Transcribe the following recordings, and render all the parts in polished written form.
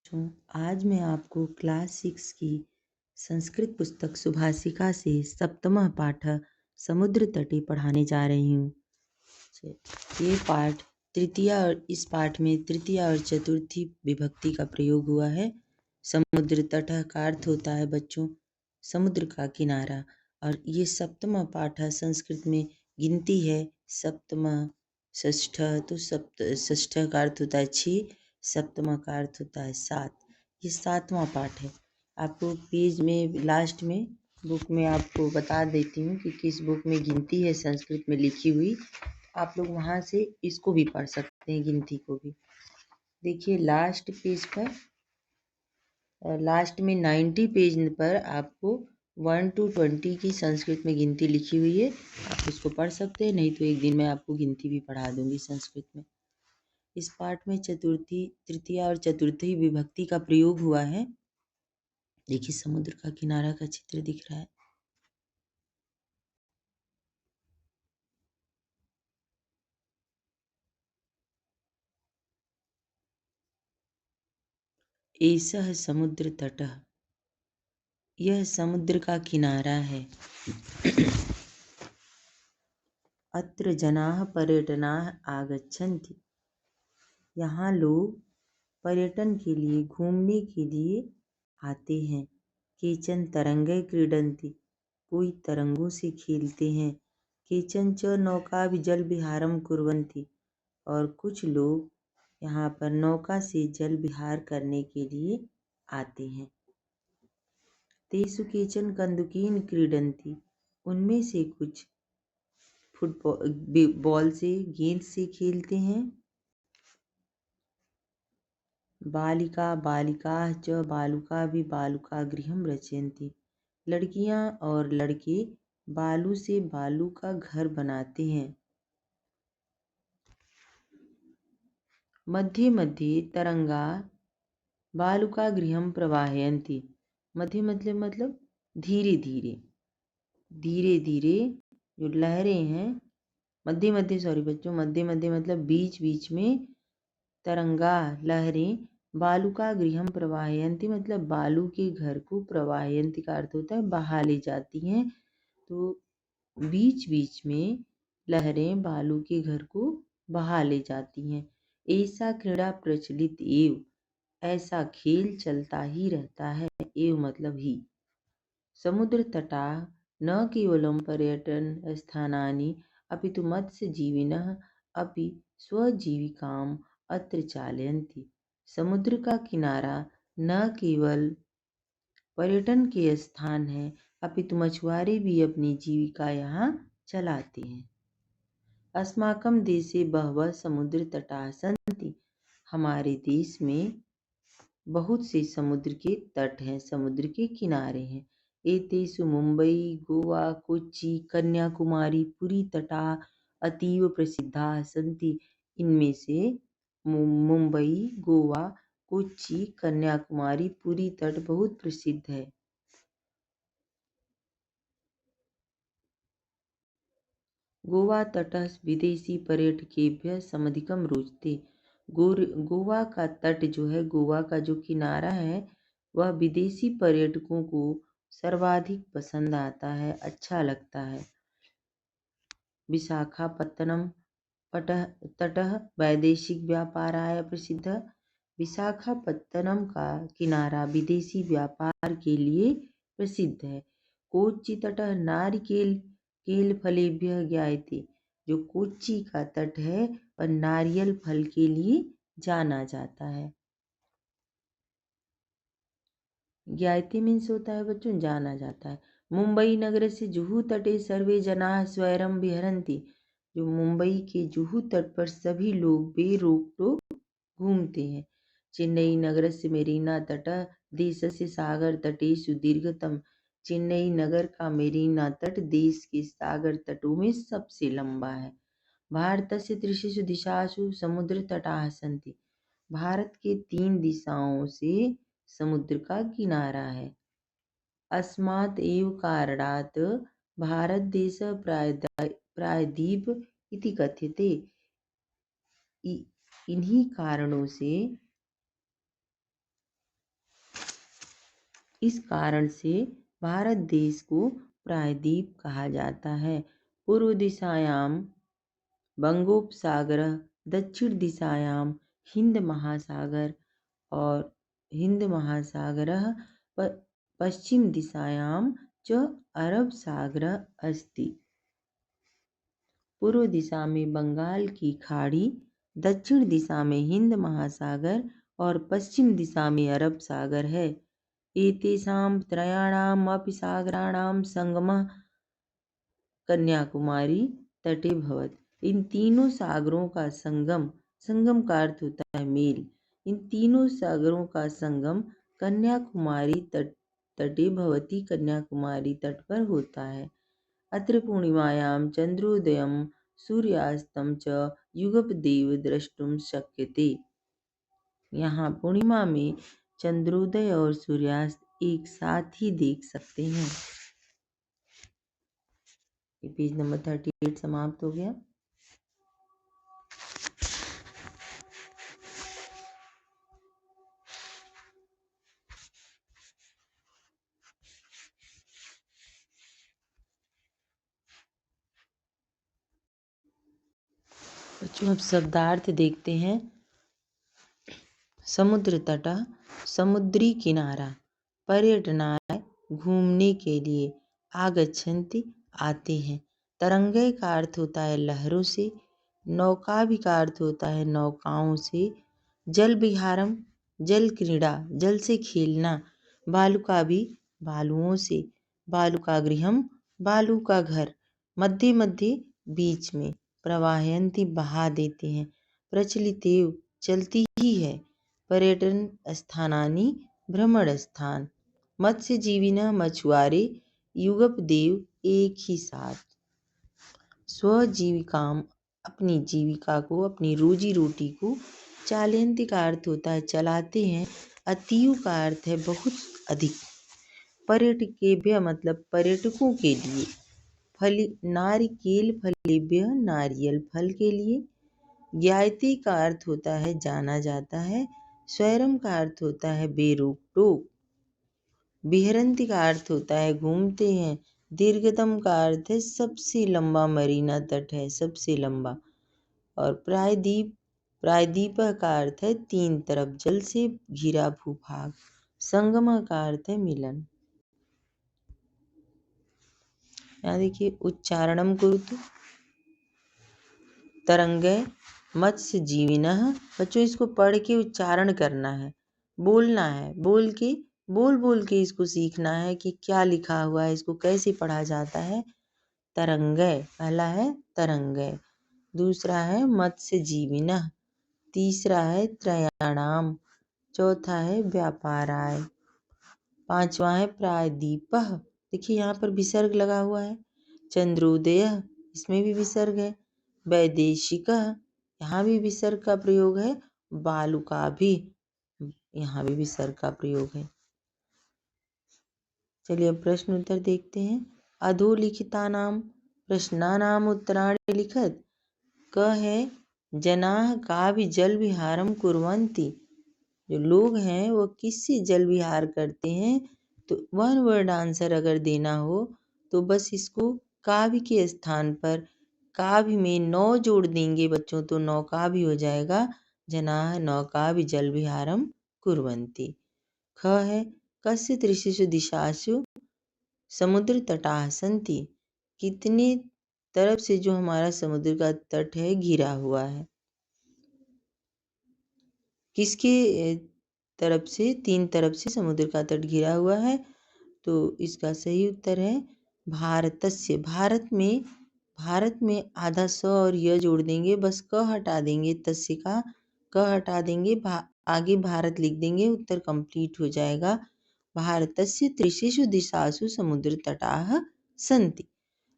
बच्चों, आज मैं आपको क्लास 6 की संस्कृत पुस्तक सुभाषिका से सप्तमः पाठ समुद्र तटे पढ़ाने जा रही हूँ। ये पाठ इस पाठ में तृतीय और चतुर्थी विभक्ति का प्रयोग हुआ है। समुद्र तट का अर्थ होता है बच्चों समुद्र का किनारा, और ये सप्तमः पाठ संस्कृत में गिनती है। सप्तमः षष्ठ, तो षष्ठ का अर्थ होता है 6, सप्तमा का अर्थ होता है 7। ये 7वां पाठ है। आपको पेज में लास्ट में बुक में आपको बता देती हूँ कि किस बुक में गिनती है संस्कृत में लिखी हुई। आप लोग वहाँ से इसको भी पढ़ सकते हैं, गिनती को भी। देखिए लास्ट पेज पर, लास्ट में 90 पेज पर आपको 1 to 20 की संस्कृत में गिनती लिखी हुई है। आप उसको पढ़ सकते हैं, नहीं तो एक दिन मैं आपको गिनती भी पढ़ा दूंगी संस्कृत में। इस पाठ में तृतीया और चतुर्थी विभक्ति का प्रयोग हुआ है। देखिए समुद्र का किनारा का चित्र दिख रहा है। एषः समुद्र तटः, यह समुद्र का किनारा है। अत्र जनाः पर्यटनाः आगच्छन्ति, यहाँ लोग पर्यटन के लिए, घूमने के लिए आते हैं। केचन तरंगे क्रीडन्ति, कोई तरंगों से खेलते हैं। केचन च नौका जल विहारम कुर्वन्ति, और कुछ लोग यहाँ पर नौका से जल विहार करने के लिए आते हैं। तेषु केचन कन्दुकीन क्रीडन्ति, उनमें से कुछ फुटबॉल बॉल से, गेंद से खेलते हैं। बालिका बालिकाः च बालुका भी बालुका गृहं रचयन्ति, लड़कियां और लड़के बालू से बालू का घर बनाते हैं। मध्ये मध्ये तरंगा बालुका गृहं प्रवाहयन्ति, मध्य मतलब धीरे धीरे, धीरे धीरे जो लहरें हैं, मध्य मतलब बीच बीच में तरंगा लहरें बालुका गृहम प्रवाहयन्ति, मतलब बालू के घर को, प्रवाहयन्ति का अर्थ होता है बहा ले जाती हैं। तो बीच बीच में लहरें बालू के घर को बहा ले जाती हैं। ऐसा क्रीड़ा प्रचलित एव, ऐसा खेल चलता ही रहता है। एव मतलब ही। समुद्र तटा न केवलं पर्यटन स्थानानि अपितु मत्स्यजीविनः अपि स्वजीविकाम् अत्र चालयन्ति। समुद्र का किनारा न केवल पर्यटन के स्थान है, अपितु मछुआरे भी अपनी जीविका यहाँ चलाते हैं। अस्माकं देशे बहवः समुद्र तटाः सन्ति, हमारे देश में बहुत से समुद्र के तट हैं, समुद्र के किनारे हैं। एतेषु मुंबई, गोवा, कोच्चि, कन्याकुमारी, पुरी तटाः अतीव प्रसिद्धाः सन्ति, इनमें से मुंबई, गोवा, कोच्चि, कन्याकुमारी, पुरी तट बहुत प्रसिद्ध है। गोवा तटः विदेशी पर्यटकेभ्यः समधिकं रोचते, गोवा का तट जो है, गोवा का जो किनारा है, वह विदेशी पर्यटकों को सर्वाधिक पसंद आता है, अच्छा लगता है। विशाखापत्तनम तटः वैदेशिक व्यापाराय प्रसिद्ध, विशाखापत्तनम का किनारा विदेशी व्यापार के लिए प्रसिद्ध है। कोच्चि तटः नारिकेल फलेभ्यः ज्ञायते, जो कोच्चि का तट है वह नारियल फल के लिए जाना जाता है। ज्ञायते मीन्स होता है बच्चों जाना जाता है। मुंबई नगर से जुहू तटे सर्वे जनाः स्वैरं विहरन्ति, जो मुंबई के जुहू तट पर सभी लोग बेरोक टोक घूमते हैं। चेन्नई नगर से मेरीना तटः देशस्य सागर तटेषु दीर्घतम, चेन्नई नगर का मेरीना तट देश के सागर तटों में सबसे लंबा है। भारतस्य त्रिषु दिशासु समुद्र तटाः सन्ति, भारत के 3 दिशाओं से समुद्र का किनारा है। अस्मात् एव कारणात् भारत देश प्रायद्वीप इति कथ्यते, इन्हीं कारणों से इस कारण से भारत देश को प्रायद्वीप कहा जाता है। पूर्व दिशायां बंगोपसागरः, दक्षिण दिशायां हिंद महासागर और हिंद महासागरः, पश्चिम दिशायां च अरब सागरः अस्ति। पूर्व दिशा में बंगाल की खाड़ी, दक्षिण दिशा में हिंद महासागर और पश्चिम दिशा में अरब सागर है। एतेषां त्रयाणाम् अपि सागराणां संगमः कन्याकुमारी तटे भवति। इन तीनों सागरों का संगम, संगम का अर्थ होता है मेल, इन तीनों सागरों का संगम कन्याकुमारी तटे भवति, कन्याकुमारी तट पर होता है। अत्र पूर्णिमायां चंद्रोदयं सूर्यास्तं च युगपदेव द्रष्टुम शक्यते। यहाँ पूर्णिमा में चंद्रोदय और सूर्यास्त एक साथ ही देख सकते हैं। ये पेज नंबर 38 समाप्त हो गया। बच्चों अब शब्दार्थ देखते हैं। समुद्र तट, समुद्री किनारा, पर्यटनाय घूमने के लिए, आगच्छन्ति आते हैं। तरंगय का अर्थ होता है लहरों से, नौका भी का अर्थ होता है नौकाओं से, जल विहारम जल क्रीड़ा जल से खेलना, बालुका भी बालुओं से, बालुका गृहम बालू का घर, मध्य मध्य बीच में, प्रवाहयन्ति बहा देते हैं, प्रचलितेव चलती ही है, पर्यटन स्थानानि भ्रमण स्थान, मत्स्यजीविनः मछुआरे, युगपदेव एक ही साथ। स्वजीविकाम अपनी जीविका को, अपनी रोजी रोटी को, चालयन्ति का अर्थ होता है चलाते हैं, अतीव का अर्थ है बहुत अधिक, पर्यटकेभ्य मतलब पर्यटकों के लिए, फली नारिकेल फलेभ्य नारियल फल के लिए, ज्ञायते का अर्थ होता है जाना जाता है, स्वैरम का अर्थ होता है बेरोक टोक, बिहरन्ति का अर्थ होता है घूमते हैं, दीर्घतम का अर्थ है सबसे लंबा मरीना तट है, सबसे लंबा, और प्रायद्वीप, प्रायद्वीप का अर्थ है तीन तरफ जल से घिरा भूभाग, संगम का अर्थ है मिलन। यहाँ देखिए उच्चारणम कुरुतु, तरंगय मत्स्य जीविनः, बच्चों इसको पढ़ के उच्चारण करना है, बोलना है, बोल के इसको सीखना है कि क्या लिखा हुआ है, इसको कैसे पढ़ा जाता है। तरंगय पहला है तरंगय, दूसरा है मत्स्य जीविनः, तीसरा है त्रयाणाम, चौथा है व्यापाराय, पांचवा है प्रायद्वीपः, देखिए यहाँ पर विसर्ग लगा हुआ है, चंद्रोदय इसमें भी विसर्ग है, वैदेशिक यहाँ भी विसर्ग का प्रयोग है, बालुका भी यहाँ भी विसर्ग का प्रयोग है। चलिए अब प्रश्न उत्तर देखते हैं। अधोलिखितानां प्रश्नानाम् उत्तराणि लिखत। क है जनाः काभि जल विहारं कुर्वन्ति, जो लोग हैं वो किससे जल विहार करते हैं, तो वन वर्ड आंसर अगर देना हो तो बस इसको काव्य के स्थान पर काव्य में नौ जोड़ देंगे बच्चों, तो नौका भी हो जाएगा, जनाः नौकाभि जल विहारं कुर्वन्ति। ख है कस्य त्रिषु दिशासु समुद्र तटाः सन्ति, कितने तरफ से जो हमारा समुद्र का तट है घिरा हुआ है, किसके तरफ से, तीन तरफ से समुद्र का तट घिरा हुआ है, तो इसका सही उत्तर है भारतस्य, भारत में आधा स और य जोड़ देंगे, बस क हटा देंगे, तस्य का क हटा देंगे, आगे भारत लिख देंगे, उत्तर कंप्लीट हो जाएगा। भारतस्य त्रिषु दिशासु समुद्र तटाः सन्ति।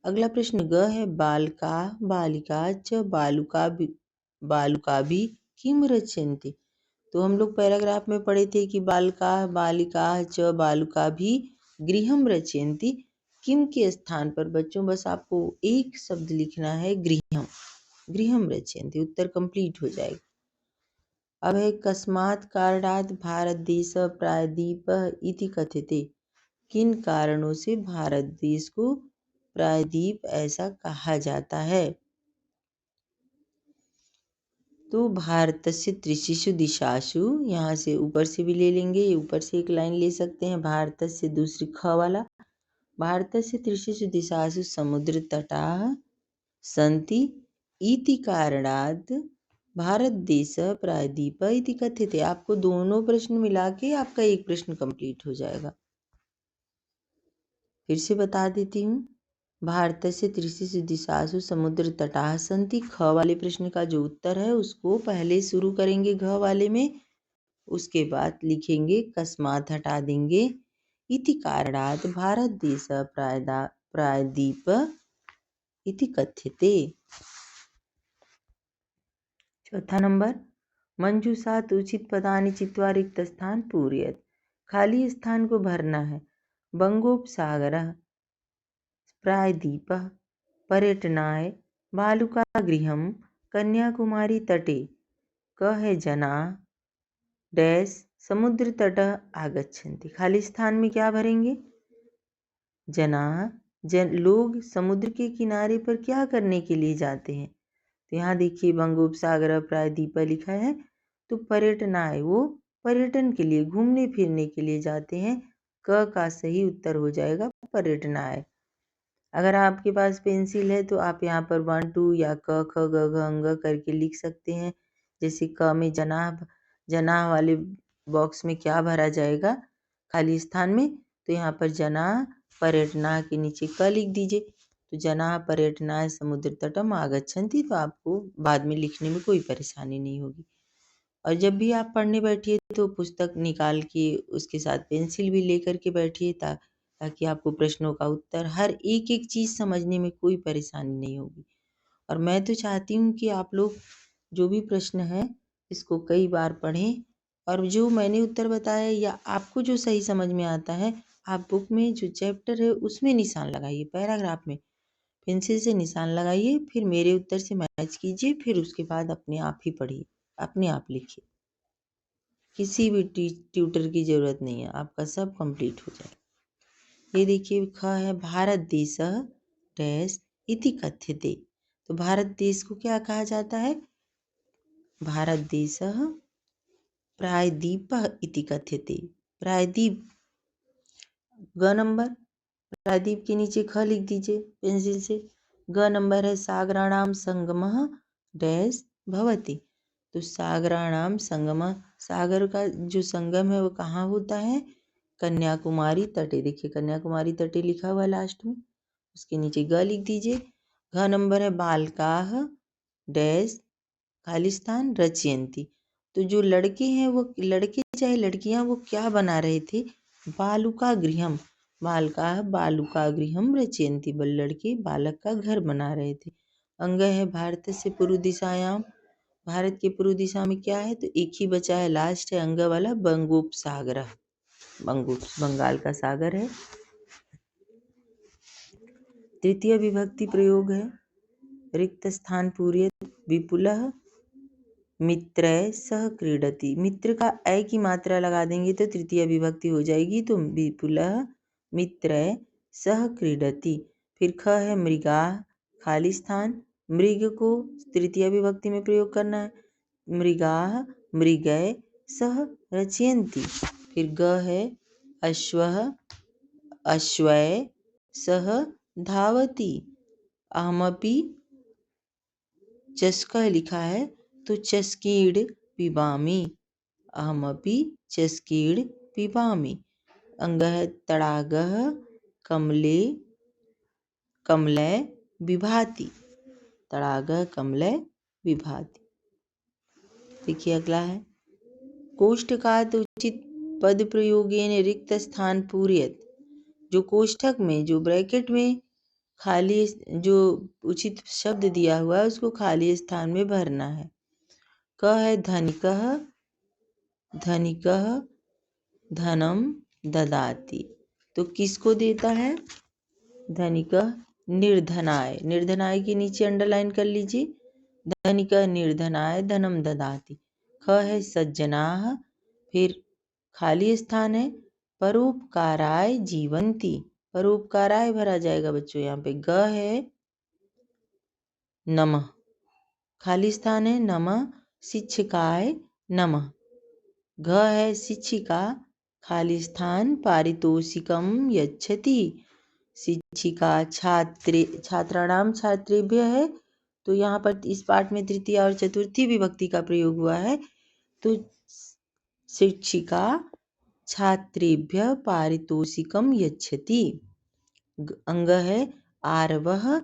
अगला प्रश्न ग है बालका बालिका च बालुका भी किम रचयन्ति, तो हम लोग पैराग्राफ में पढ़े थे कि बालका बालिका च बालुका भी गृहम रचयन्ति, किम के स्थान पर बच्चों बस आपको एक शब्द लिखना है गृहम, गृहम रचयन्ति, उत्तर कंप्लीट हो जाएगा। अब है कस्मात् कारणात् भारतदेशः प्रायद्वीपः इति कथ्यते। किन कारणों से भारत देश को प्रायद्वीप ऐसा कहा जाता है? तो भारतस्य त्रिषु दिशासु, यहाँ से ऊपर से भी ले लेंगे, ऊपर से एक लाइन ले सकते हैं, भारतस्य दूसरी ख वाला, भारतस्य त्रिषु दिशासु समुद्र तटाः सन्ति इति कारणात् भारत देश प्रायद्वीप इति कथ्यते। आपको दोनों प्रश्न मिला के आपका एक प्रश्न कंप्लीट हो जाएगा। फिर से बता देती हूँ, भारतस्य त्रिषु दिशासु समुद्र तटाः सन्ति, ख वाले प्रश्न का जो उत्तर है उसको पहले शुरू करेंगे घ वाले में, उसके बाद लिखेंगे कस्मात् हटा देंगे, इति कारणात् भारत देश प्रायद्वीप इति कथ्यते। चौथा नंबर, मंजूषात् उचित पदानि चित्वा रिक्त स्थान पूरयेत्। खाली स्थान को भरना है। बंगोपसागरः, प्रायद्वीपः, पर्यटनाय बालुकागृहं, कन्याकुमारी तटे, क है जनाः डैश समुद्र तटः आगच्छन्ति। खाली स्थान में क्या भरेंगे? जनाः, लोग समुद्र के किनारे पर क्या करने के लिए जाते हैं? तो यहाँ देखिए बंगोपसागर प्रायद्वीप लिखा है, तो पर्यटनाय, वो पर्यटन के लिए, घूमने फिरने के लिए जाते हैं। क का सही उत्तर हो जाएगा पर्यटनाय। अगर आपके पास पेंसिल है तो आप यहाँ पर 1 2 या क ख ग घ अंग करके लिख सकते हैं। जैसे क में जनाह वाले बॉक्स में क्या भरा जाएगा खाली स्थान में, तो यहाँ पर जनाह पर्यटना के नीचे क लिख दीजिए, तो जनाः पर्यटनाय समुद्र तटम आगच्छन्ति, तो आपको बाद में लिखने में कोई परेशानी नहीं होगी। और जब भी आप पढ़ने बैठिए तो पुस्तक निकाल के उसके साथ पेंसिल भी लेकर के बैठिए, ताकि आपको प्रश्नों का उत्तर, हर एक एक चीज़ समझने में कोई परेशानी नहीं होगी। और मैं तो चाहती हूँ कि आप लोग जो भी प्रश्न है इसको कई बार पढ़ें, और जो मैंने उत्तर बताया या आपको जो सही समझ में आता है, आप बुक में जो चैप्टर है उसमें निशान लगाइए, पैराग्राफ में पेंसिल से निशान लगाइए, फिर मेरे उत्तर से मैच कीजिए, फिर उसके बाद अपने आप ही पढ़िए, अपने आप लिखिए। किसी भी ट्यूटर की ज़रूरत नहीं है, आपका सब कंप्लीट हो जाए। ये देखिए ख है भारत देश डैश इति कथ्यते। तो भारत देश को क्या कहा जाता है? भारत देश प्रायद्वीप इति कथ्यते। प्रायद्वीप, ग नंबर, प्रायद्वीप के नीचे ख लिख दीजिए पेंसिल से। ग नंबर है सागराणाम संगमः डैश भवति। तो सागराणाम संगमः, सागर का जो संगम है वो कहाँ होता है? कन्याकुमारी तटे। देखिए कन्याकुमारी तटे लिखा हुआ है लास्ट में, उसके नीचे ग लिख दीजिए। घ नंबर है बालकाः डैश खाली स्थान रचयन्ति। तो जो लड़के हैं वो, लड़के चाहे लड़कियां, वो क्या बना रहे थे? बालुका गृहम, बालकाः बालुका गृहम रचयन्ति, लड़के बालक का घर बना रहे थे। अंग है भारत से पूर्व दिशायाम, भारत के पूर्व दिशा में क्या है? तो एक ही बचा है, लास्ट है अंग वाला, बंगोपसागर, बंगाल का सागर है। तृतीय विभक्ति प्रयोग है, रिक्त स्थान पूरयेत् विपुलः मित्रैः सह क्रीडति। मित्र का ऐ की मात्रा लगा देंगे तो तृतीय विभक्ति हो जाएगी, तो विपुलः मित्रैः सह क्रीडति। फिर ख है मृगाः, खाली स्थान, मृग को तृतीय विभक्ति में प्रयोग करना है। मृगाः मृगैः सह रचयन्ति। फिर ग है अश्वः अश्वैः सह धावति। अहमपि चस्कः लिखा है, तो चस्कीड पिबामि, अहमपि चस्कीड पिबामि। अंग है तडागः कमले विभाति, तडागः कमले विभाति। देखिए अगला है कोष्ठकात् उचित पद प्रयोगेन रिक्त स्थान पूरयेत्। जो कोष्ठक में, जो ब्रैकेट में खाली जो उचित शब्द दिया हुआ है उसको खाली स्थान में भरना है। क है धनिकः धनिकः धनम ददाति। तो किसको देता है? धनिकः निर्धनाय, निर्धनाय के नीचे अंडरलाइन कर लीजिए, धनिकः निर्धनाय धनम ददाति। ख है सज्जनाः, फिर खाली स्थान है परोपकाराय जीवन्ति, परोपकाराय भरा जाएगा बच्चों यहाँ पे। ग है नमः, खाली स्थान है नमः शिक्षकाय नमः। घ है शिक्षिका, खाली स्थान पारितोषिकम यच्छति, शिक्षिका छात्रे छात्राणाम छात्रेभ्य है, तो यहाँ पर इस पाठ में तृतीया और चतुर्थी विभक्ति का प्रयोग हुआ है, तो शिक्षिका छात्रेभ्य पारितोषिकम यच्छति। अंग है आरवः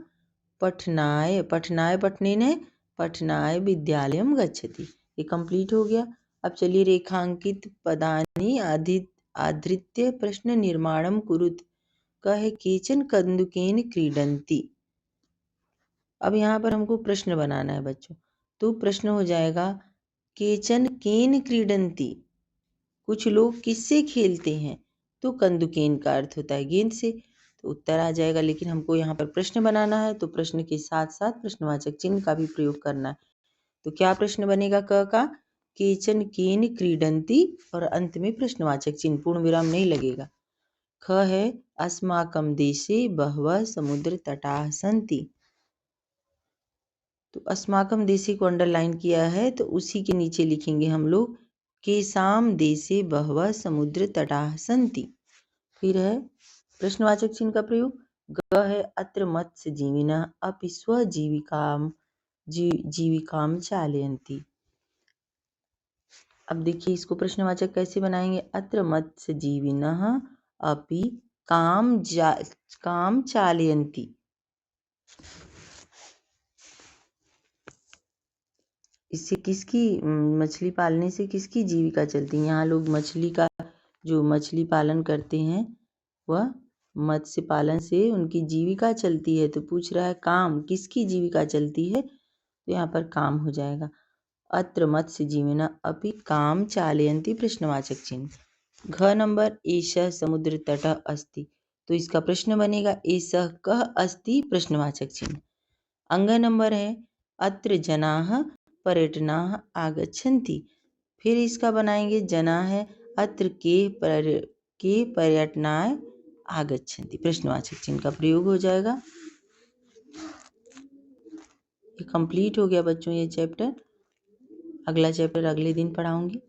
पठनाय, पठनाय पठनेन पठनाय विद्यालयम गच्छति। ये कंप्लीट हो गया। अब चलिए रेखांकित पदानि आधृत्य प्रश्न निर्माणम कुरुत। कहे केचन कंदुकेन क्रीडन्ति। अब यहाँ पर हमको प्रश्न बनाना है बच्चों, तो प्रश्न हो जाएगा केचन केन क्रीडन्ति, कुछ लोग किससे खेलते हैं, तो कंदुकेन का अर्थ होता है गेंद से, तो उत्तर आ जाएगा। लेकिन हमको यहाँ पर प्रश्न बनाना है, तो प्रश्न के साथ साथ प्रश्नवाचक चिन्ह का भी प्रयोग करना है। तो क्या प्रश्न बनेगा क का, केचन केन क्रीडन्ति, और अंत में प्रश्नवाचक चिन्ह, पूर्ण विराम नहीं लगेगा। ख है अस्माकं देशे बहवः समुद्र तटाः सन्ति, तो अस्माकं देशे को अंडरलाइन किया है, तो उसी के नीचे लिखेंगे हम लोग केसाम देशे बहवः समुद्र तटाः सन्ति। फिर है प्रश्नवाचक चिन्ह का प्रयोग। ग है अत्र मत्स्य जीविनः अपि जीविकाम चालयन्ति। अब देखिए इसको प्रश्नवाचक कैसे बनाएंगे, अत्र मत्स्य जीविनः अपि काम चालयन्ति। इससे किसकी, मछली पालने से किसकी जीविका चलती है। यहाँ लोग मछली का, जो मछली पालन करते हैं वह मत्स्य पालन से उनकी जीविका चलती है, तो पूछ रहा है काम किसकी जीविका चलती है, तो यहाँ पर काम हो जाएगा। अत्र मत्स्य जीविनः अपि काम चालयन्ति प्रश्नवाचक चिन्ह। घ नंबर एषः समुद्र तटः अस्ति, तो इसका प्रश्न बनेगा एषः कः अस्ति प्रश्नवाचक चिन्ह। अंग नंबर है अत्र जनाः पर्यटनाः आगच्छन्ति, फिर इसका बनाएंगे जना है अत्र के पर्यटनाय आगच्छन्ति, प्रश्नवाचक चिन्ह का प्रयोग हो जाएगा। ये कंप्लीट हो गया बच्चों ये चैप्टर। अगला चैप्टर अगले दिन पढ़ाऊंगी।